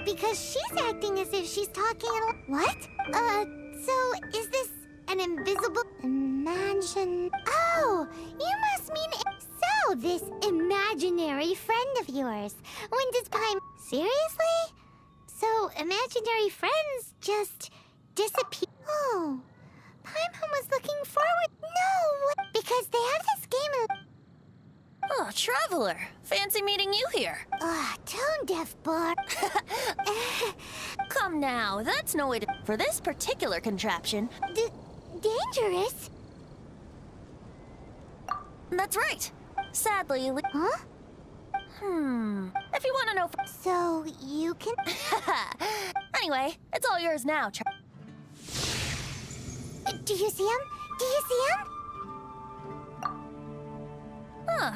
Because she's acting as if she's talking What? So is this an invisible... Imagine... Oh, you must mean... So, this imaginary friend of yours. When does Paimon... Seriously? So, imaginary friends just disappear... Oh, Paimon was looking forward... No, because they have this game of... Oh, Traveler. Fancy meeting you here. Tone deaf bar. Come now, that's no way to... For this particular contraption... Dangerous? That's right. Sadly... Huh? If you want to know... So, you can... Anyway, it's all yours now, Do you see him? Do you see him?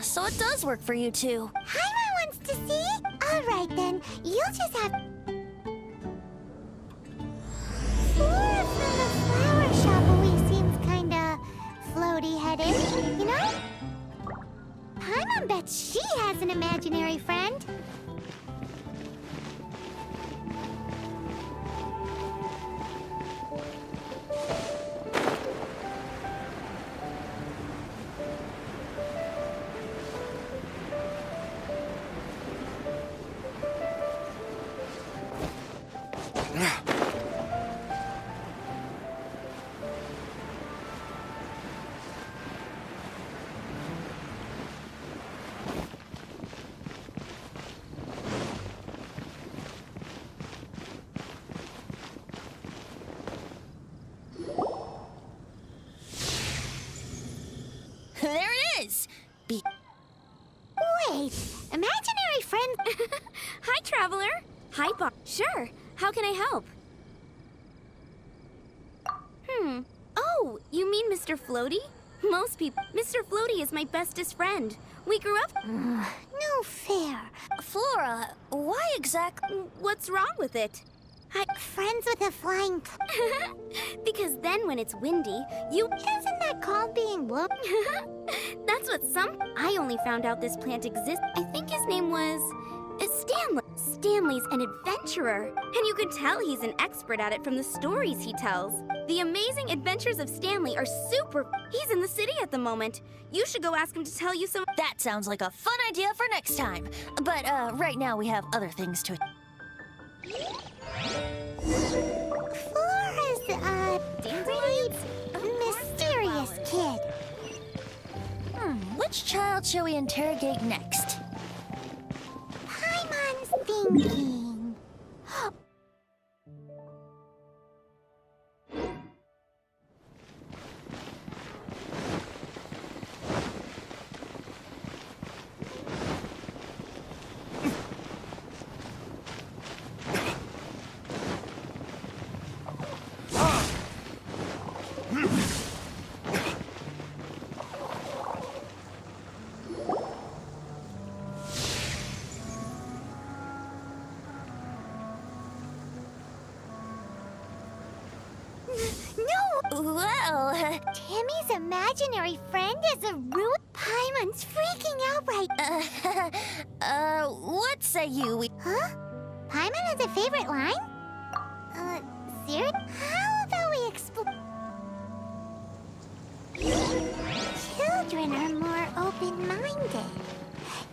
So it does work for you two. Paimon wants to see? Alright then, you'll just have... Flora from the flower shop always seems kinda floaty-headed, you know? Paimon bets she has an imaginary friend. There it is! Wait, imaginary friend... Hi, Traveler. Hi, Bob. Sure. How can I help? Oh, you mean Mr. Floaty? Most people... Mr. Floaty is my bestest friend. We grew up... No fair. Flora, why exactly... What's wrong with it? Friends with a flying... Because then when it's windy, you... Isn't that called being blown? That's what some... I only found out this plant exists. I think his name was... Stanley. Stanley's an adventurer. And you can tell he's an expert at it from the stories he tells. The amazing adventures of Stanley are super... He's in the city at the moment. You should go ask him to tell you some... That sounds like a fun idea for next time. But, right now we have other things to... Flora's, pretty mysterious kid. Which child shall we interrogate next? Paimon's thinking. Well... Timmy's imaginary friend is a ruin. Paimon's freaking out right what say you? Huh? Paimon has a favorite line? Serious? How about we explore... Children are more open-minded.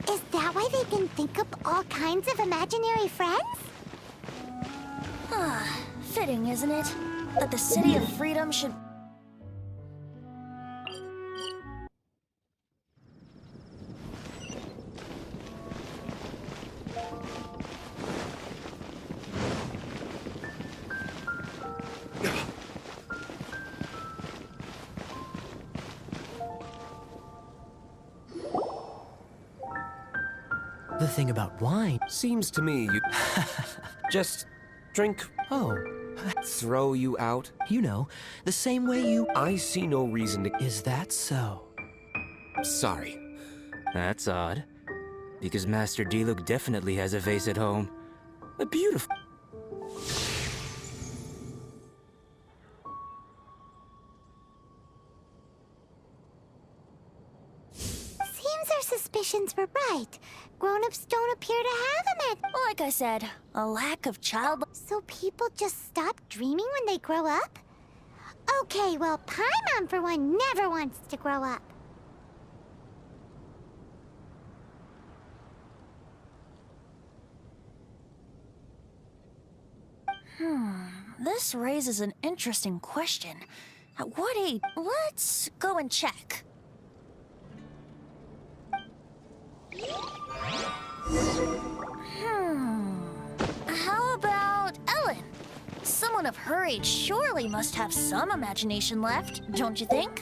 Is that why they can think up all kinds of imaginary friends? Fitting, isn't it? That the City of Freedom should... The thing about wine... Seems to me you... Just drink... Oh, Throw you out? you know, the same way you... I see no reason to... Is that so? Sorry. That's odd. Because Master Diluc definitely has a vase at home. A beautiful... Seems our suspicions were right. Grown-ups don't appear to have them. Like I said, a lack of child. So people just stop dreaming when they grow up? Okay, well, Paimon, for one, never wants to grow up. This raises an interesting question. At what age? Let's go and check. How about Ellen? Someone of her age surely must have some imagination left, don't you think?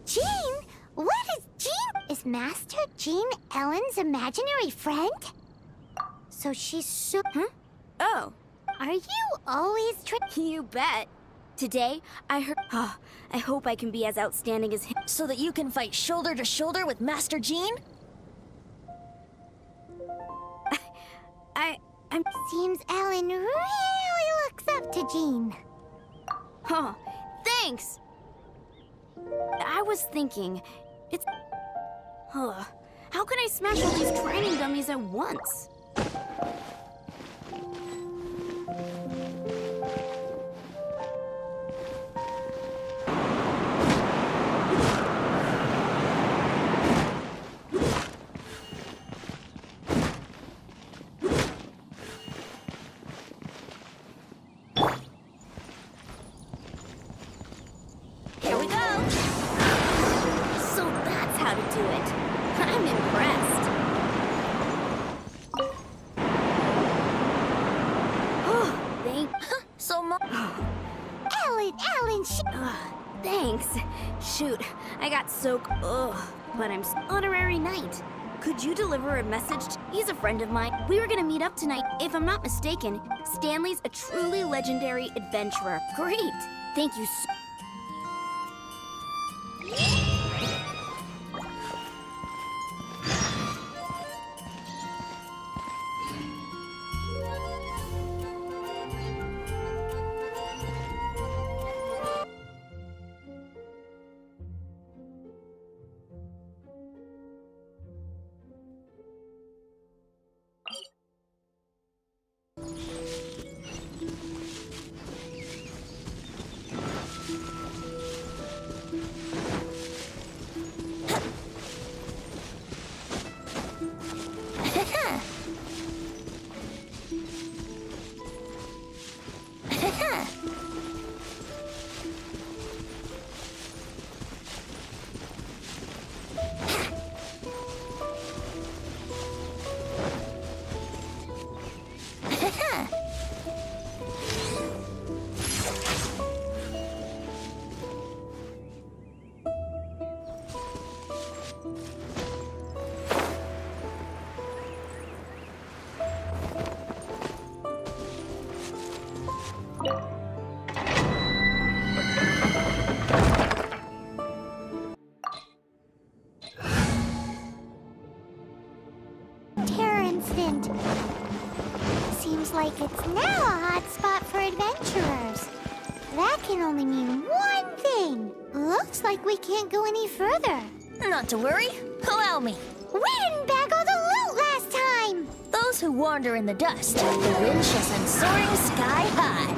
Jean? What is Jean? Is Master Jean Ellen's imaginary friend? So she's so... Oh, Are you always you bet. Today, I heard... Oh, I hope I can be as outstanding as him. So that you can fight shoulder to shoulder with Master Jean? I'm... Seems Ellen really looks up to Jean. Oh, thanks! I was thinking, it's... How can I smash all these training dummies at once? Here we go! So that's how to do it. I'm impressed. Oh, thank... Ellen, Thanks. Shoot, I got so... but I'm... Honorary knight. Could you deliver a message? He's a friend of mine. We were gonna meet up tonight. If I'm not mistaken, Stanley's a truly legendary adventurer. Great. Thank you so... terror incident. Seems like it's now a hot spot for adventurers. That can only mean one thing. Looks like we can't go any further. Not to worry. Allow me. We didn't bag all the loot last time! Those who wander in the dust, the wind shall send soaring sky high.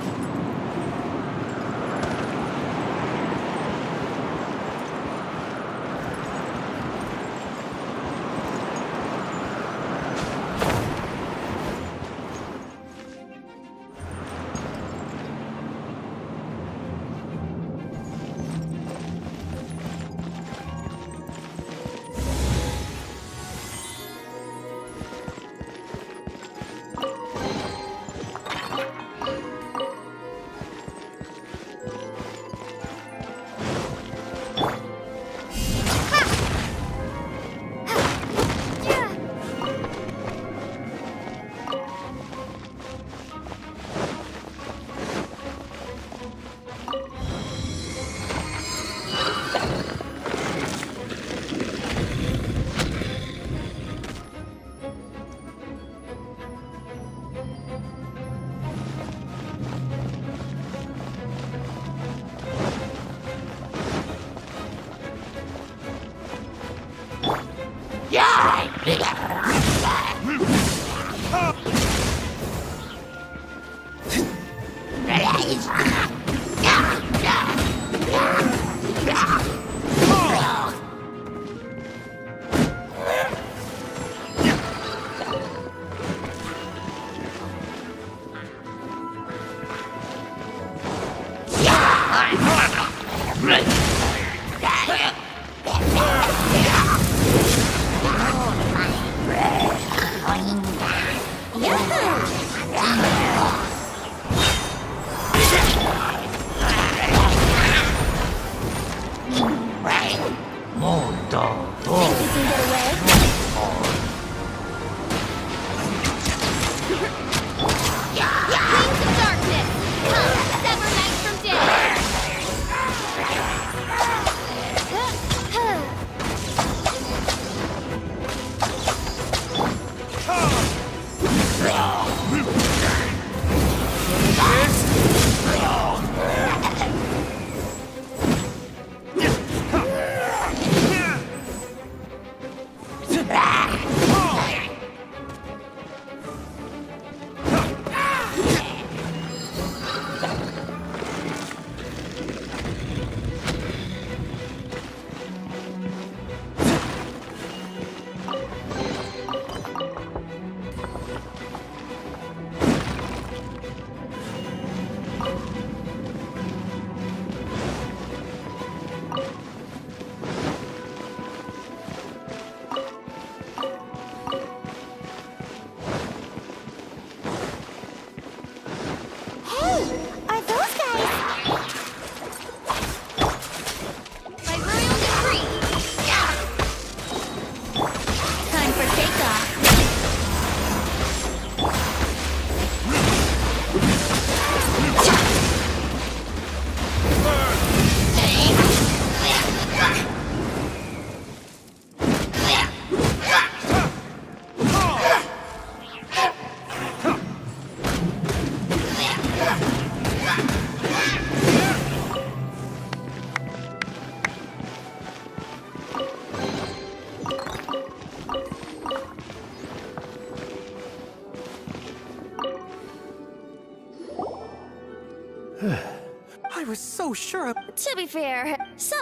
I was so sure. To be fair, so,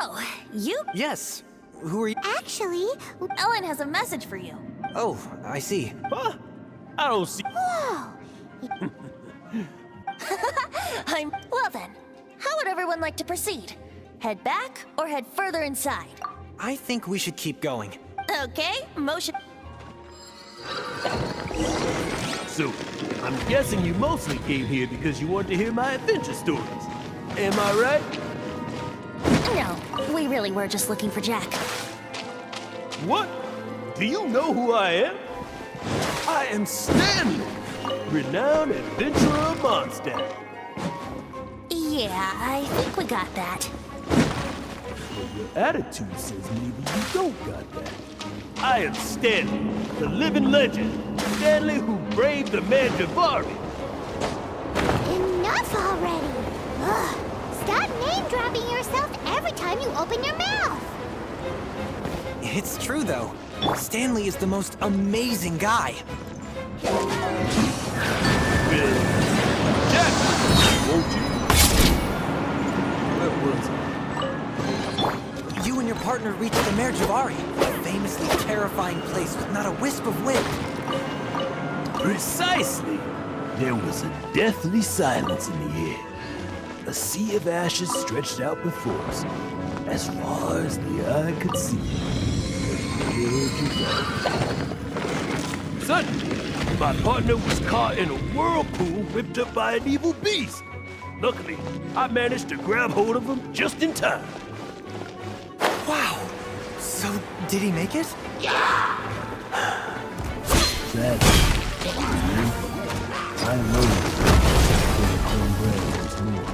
you... Yes. Who are you? Actually, Ellen has a message for you. Oh, I see. Huh? I don't see. whoa. Well then, how would everyone like to proceed? Head back or head further inside? I think we should keep going. Okay, motion... So, I'm guessing you mostly came here because you want to hear my adventure stories. Am I right? No, we really were just looking for Jack. What? Do you know who I am? I am Stanley, renowned adventurer of Mondstadt. Yeah, I think we got that. But your attitude says maybe you don't got that. I am Stanley, the living legend. Stanley who braved the man Javari. Enough already. Ugh. Stop name-dropping yourself every time you open your mouth. It's true, though. Stanley is the most amazing guy. Really? Jack, won't you? Where was it? You and your partner reached the Mare Javari, a famously terrifying place with not a wisp of wind. Precisely. There was a deathly silence in the air. A sea of ashes stretched out before us, as far as the eye could see. Suddenly, my partner was caught in a whirlpool whipped up by an evil beast. Luckily, I managed to grab hold of him just in time. Wow. So, did he make it? Sadly, I know homebred once more.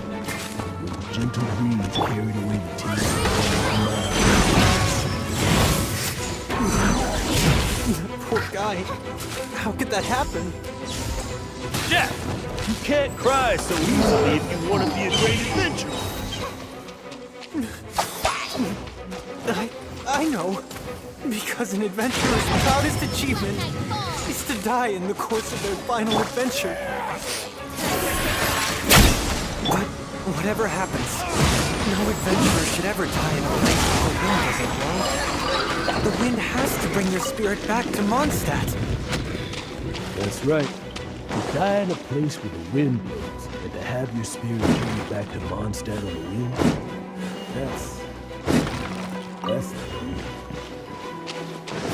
The gentle breeze carried away the tears of my Poor guy. How could that happen? Jack, you can't cry so easily if you want to be a great adventurer. I know. Because an adventurer's proudest achievement is to die in the course of their final adventure. But whatever happens, no adventurer should ever die in a place where the wind doesn't blow. The wind has to bring your spirit back to Mondstadt. That's right. To die in a place where the wind blows, and to have your spirit carried back to Mondstadt on the wind, that's the dream.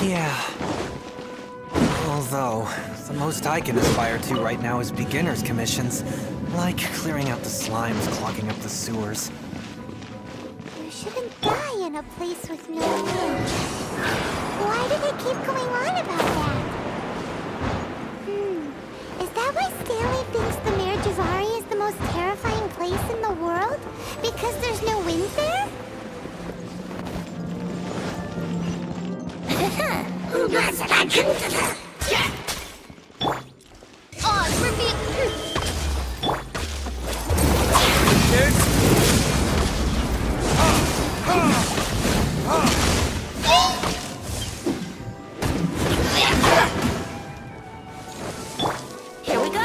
Yeah. Although, the most I can aspire to right now is beginner's commissions, like clearing out the slimes clogging up the sewers. You shouldn't die in a place with no wind. Why do they keep going on about that? Is that why Stanley thinks the Mayor Javari is the most terrifying place in the world? Because there's no wind there? Here we go.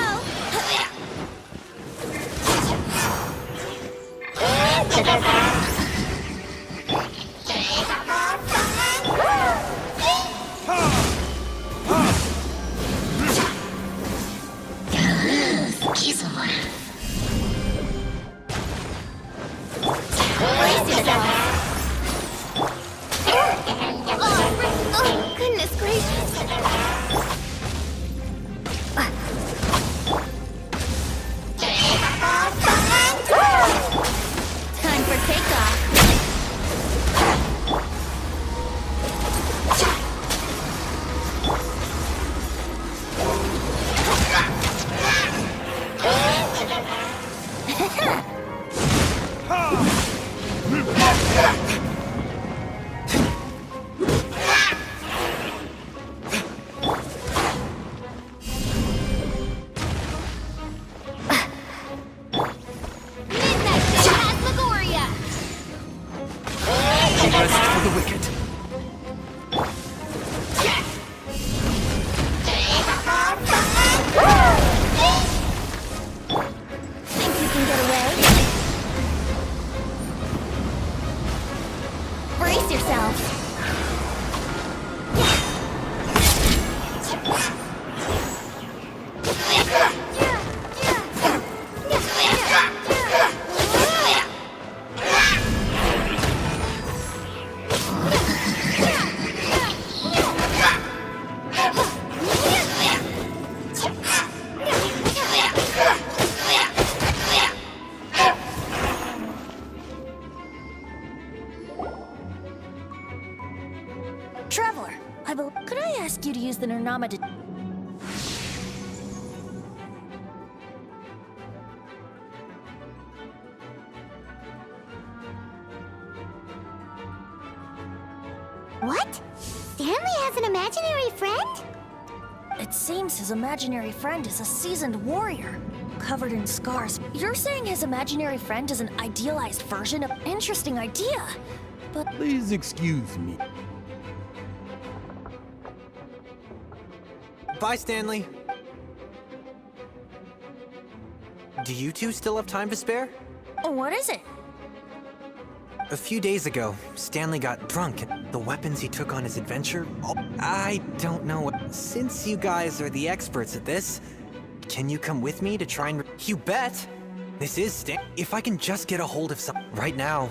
Oh, goodness gracious. Time for takeoff. Midnight Phantasmagoria! Rest for the wicked. Think you can get away? Brace yourself. Traveler, could I ask you to use the Nernama to... What? Stanley has an imaginary friend? It seems his imaginary friend is a seasoned warrior, covered in scars. You're saying his imaginary friend is an idealized version of... Interesting idea, but... Please excuse me. Bye, Stanley. Do you two still have time to spare? What is it? A few days ago, Stanley got drunk and the weapons he took on his adventure... I don't know. Since you guys are the experts at this, can you come with me to try and... You bet! This is Stan... If I can just get a hold of some... Right now,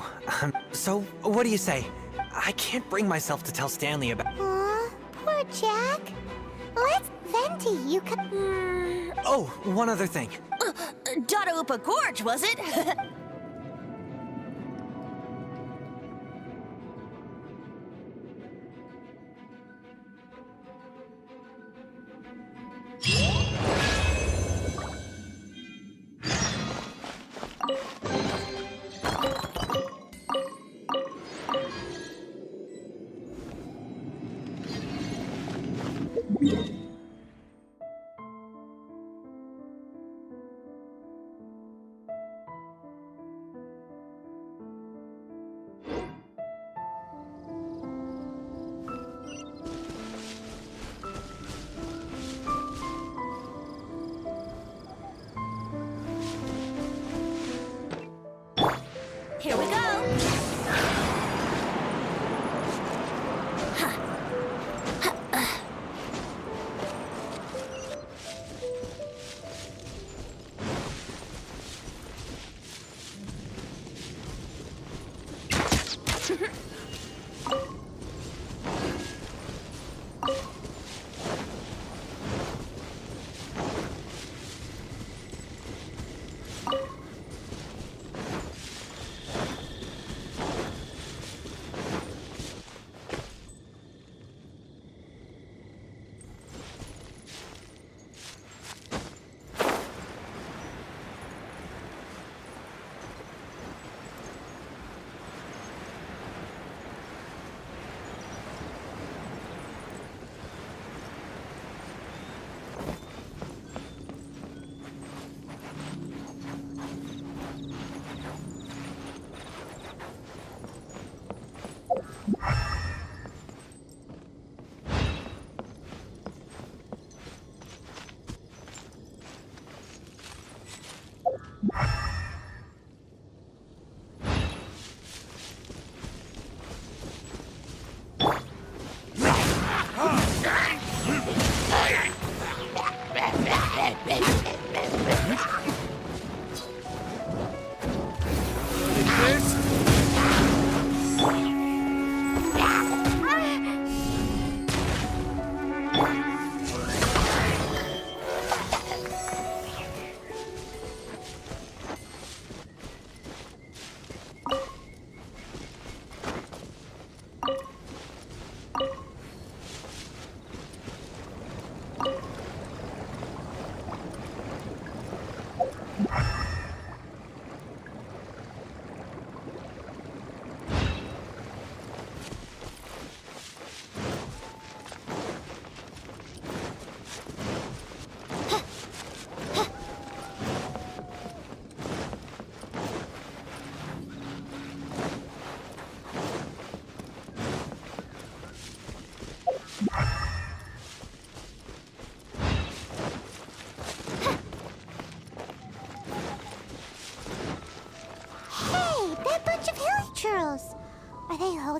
So, what do you say? I can't bring myself to tell Stanley about... Aw, poor Jack. Let's Venti, you can... Oh, one other thing. Dada Upa Gorge, was it?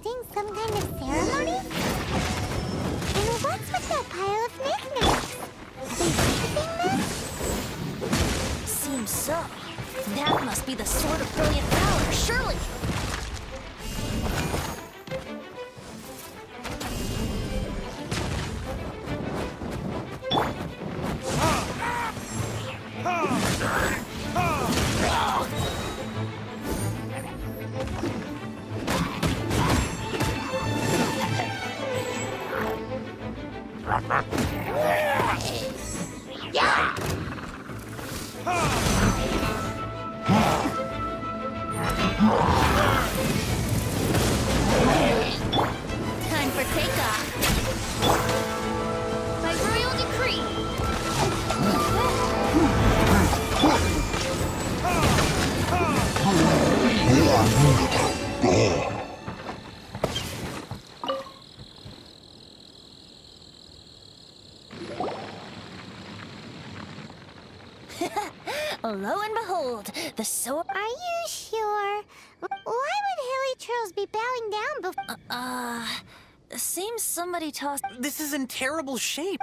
holding some kind of ceremony? And what's with that pile of knickknacks? Are they keeping them? Seems so. That must be the sword of brilliant power, surely. Time for takeoff. By royal decree. Lo and behold, the sword. Are you sure? Why would Hilichurls be bowing down before? Seems somebody tossed. This is in terrible shape.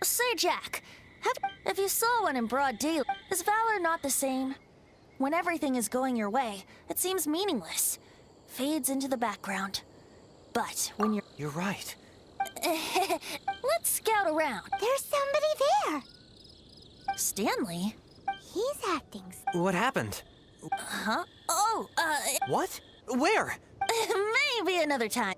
Say, Jack, if you saw one in broad daylight, is valor not the same? When everything is going your way, it seems meaningless, fades into the background. But when you're. You're right. Let's scout around. There's somebody there. Stanley? He's acting. What happened? Huh? Oh, What? Where? maybe another time.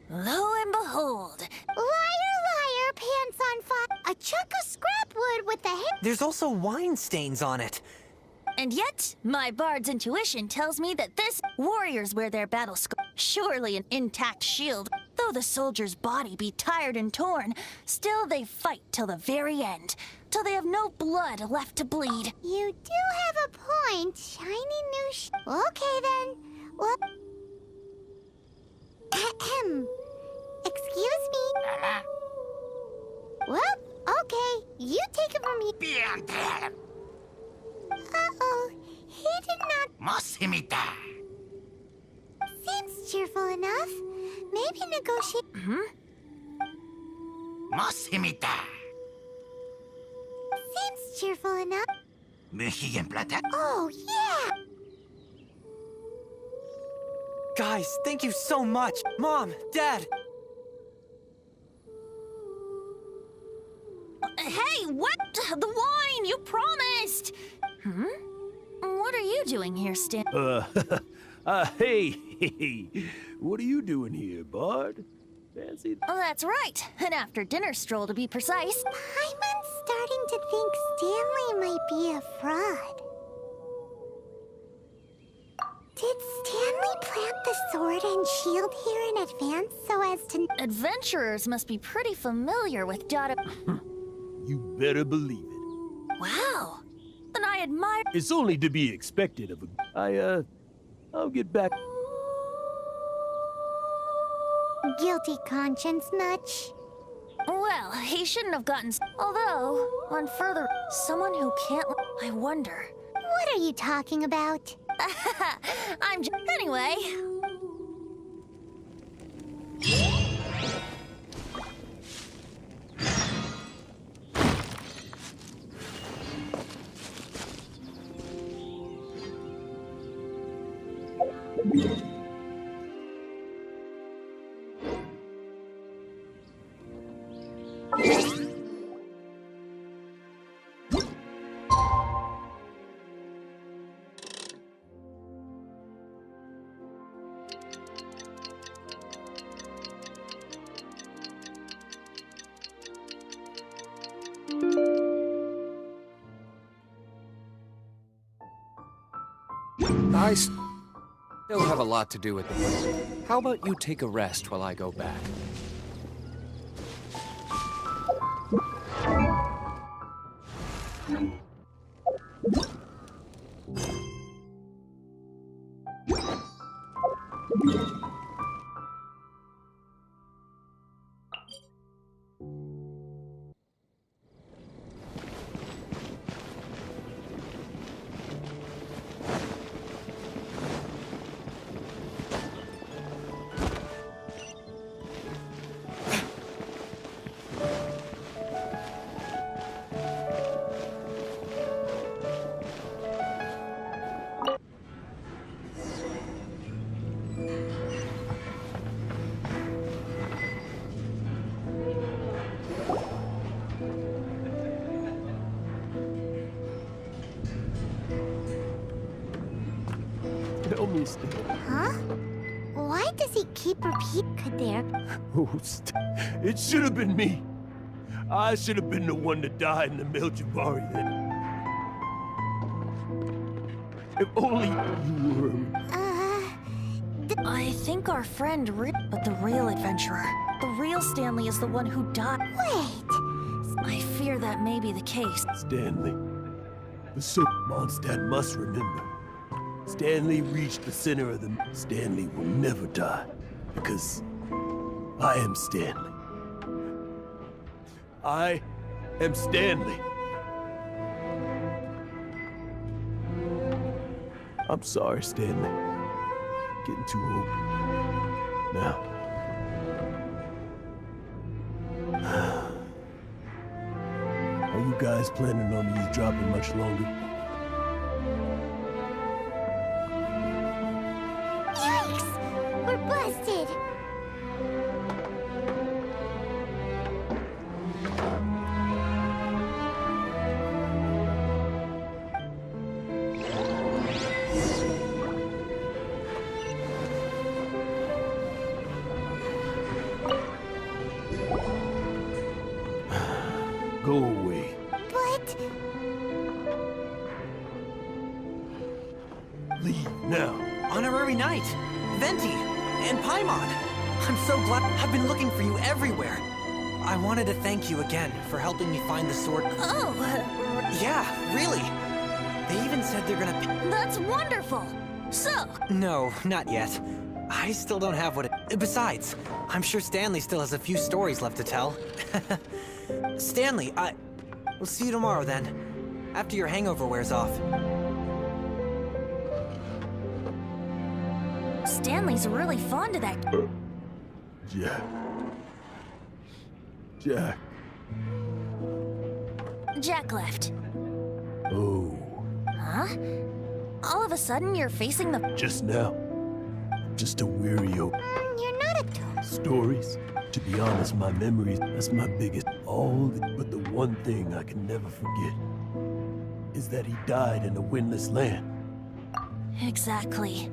Lo and behold, Liar, liar, pants on fire. A chunk of scrap wood with the hair. There's also wine stains on it. and yet my bard's intuition tells me that this warriors wear their battle scar. Surely an intact shield. Though the soldier's body be tired and torn, still they fight till the very end, till they have no blood left to bleed. You do have a point. Shiny new Okay then. Well. Ahem. Excuse me. Well, okay. You take it from here. Uh-oh. He did not. Seems cheerful enough. Maybe negotiate. Seems cheerful enough. Oh, yeah. Guys, thank you so much. Mom, Dad. Hey, what? The wine you promised! What are you doing here, Stan? Hey, what are you doing here, Bard? Fancy? Oh, that's right. An after-dinner stroll, to be precise. Paimon's starting to think Stanley might be a fraud. Did Stanley plant the sword and shield here in advance so as to... Adventurers must be pretty familiar with data. You better believe it. Wow. Then I admire... It's only to be expected of a... I'll get back. Guilty conscience much? Well, he shouldn't have gotten... Although, on further... Someone who can't... I wonder... What are you talking about? I'm j... Anyway... I still have a lot to do with the boat. How about you take a rest while I go back? Tell me, Stan. Huh? Why does he keep repeating? Could there? Oh, it should have been me. I should have been the one that died in the Melchivari then. If only you were. I think our friend but the real adventurer. The real Stanley is the one who died. Wait. I fear that may be the case. Stanley. The Mondstadt must remember. Stanley reached the center of the... Stanley will never die, because I am Stanley. I am Stanley. I'm sorry, Stanley. Getting too old. Now. Are you guys planning on eavesdropping much longer? Yikes! We're busted! Go away. But... Leave now. Honorary Knight, Venti, and Paimon. I'm so glad. I've been looking for you everywhere. I wanted to thank you again for helping me find the sword. Oh, Yeah, really. They even said they're gonna... that's wonderful. So, No, not yet. I still don't have what it... Besides, I'm sure Stanley still has a few stories left to tell. Stanley, we'll see you tomorrow then. After your hangover wears off. Stanley's really fond of that. Jack. Jack. Jack left. Oh. Huh? All of a sudden, you're facing the... Just now. Just a weary old... You're not a toad. Stories? To be honest, my memories, that's my biggest... But the one thing I can never forget is that he died in a windless land. Exactly.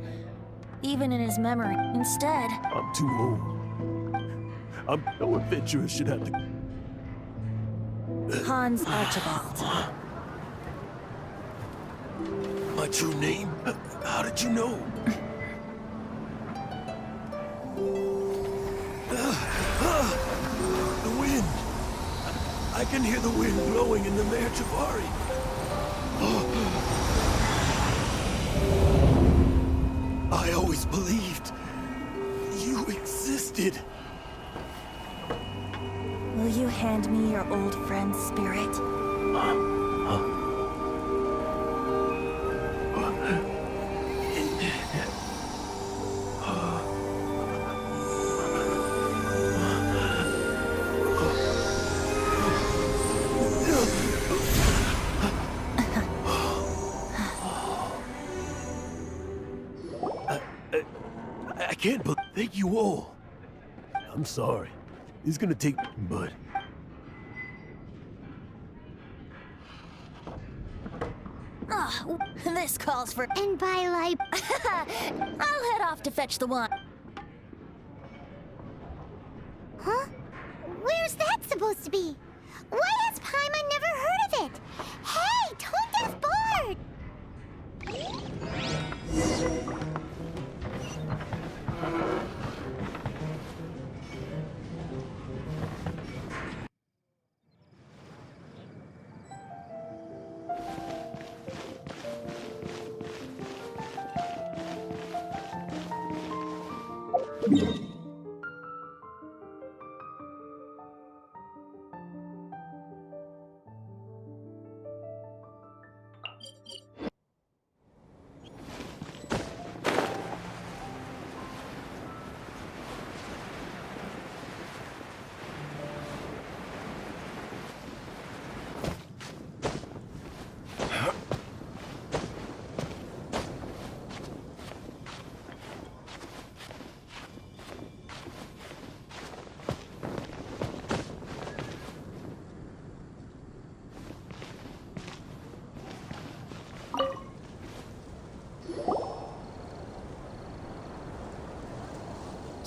Even in his memory. Instead, I'm too old. No adventurer should have to... Hans Archibald. My true name? How did you know? The wind! I can hear the wind blowing in the Merchavari. I always believed you existed. Will you hand me your old friend's spirit? I can't thank you all. I'm sorry. It's gonna take, but... Oh, this calls for... And by like... I'll head off to fetch the wine. Huh? Where's that supposed to be? Why has Paimon never heard of it? Hey, Tone Deaf Bard!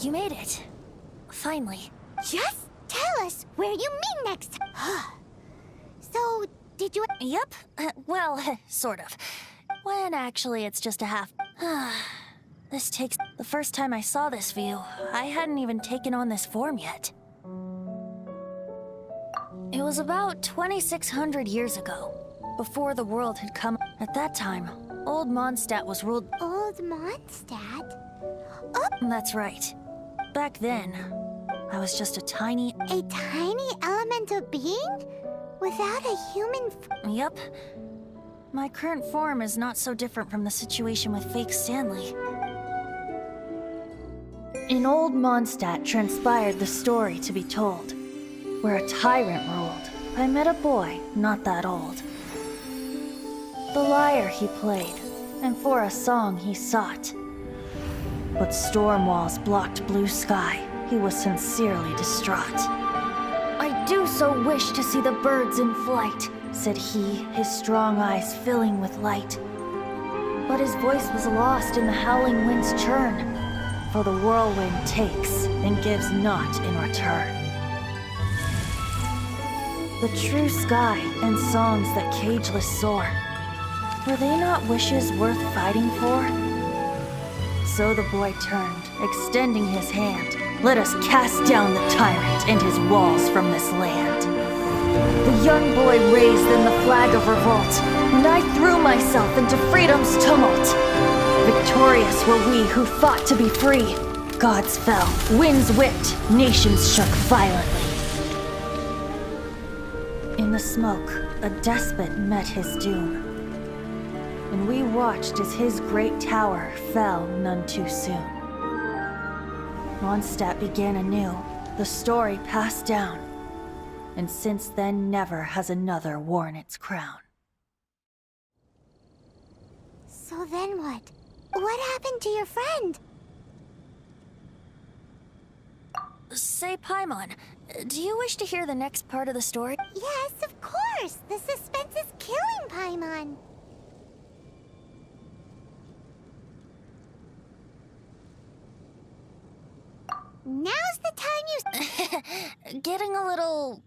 You made it. Finally. Just tell us where you meet next time. So, did you... Yep. Well, sort of. When actually it's just a half... This takes... The first time I saw this view, I hadn't even taken on this form yet. It was about 2,600 years ago, before the world had come. At that time, old Mondstadt was ruled... Old Mondstadt? That's right. Back then, I was just a tiny... A tiny elemental being? Without a human... Yep. My current form is not so different from the situation with fake Stanley. In old Mondstadt transpired the story to be told, where a tyrant ruled. I met a boy not that old. The lyre he played, and for a song he sought. But storm walls blocked blue sky. He was sincerely distraught. I do so wish to see the birds in flight, said he, his strong eyes filling with light. But his voice was lost in the howling wind's churn, for the whirlwind takes and gives not in return. The true sky and songs that cageless soar, were they not wishes worth fighting for? So the boy turned, extending his hand. Let us cast down the tyrant and his walls from this land. The young boy raised then the flag of revolt, and I threw myself into freedom's tumult. Victorious were we who fought to be free. Gods fell, winds whipped, nations shook violently. In the smoke, a despot met his doom. And we watched as his great tower fell none too soon. Mondstadt began anew, the story passed down, and since then never has another worn its crown. So then what? What happened to your friend? Say, Paimon, do you wish to hear the next part of the story? Yes, of course! The suspense is killing Paimon! Now's the time you... Getting a little...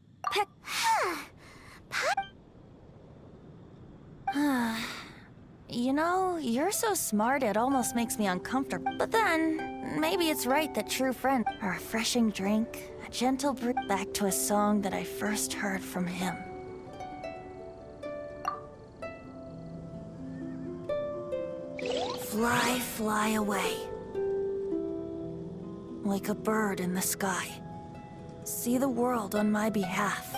You know, you're so smart it almost makes me uncomfortable. But then, maybe it's right that true friends... A refreshing drink, a gentle breeze... Back to a song that I first heard from him. Fly, fly away. Like a bird in the sky. See the world on my behalf.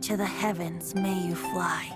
To the heavens may you fly.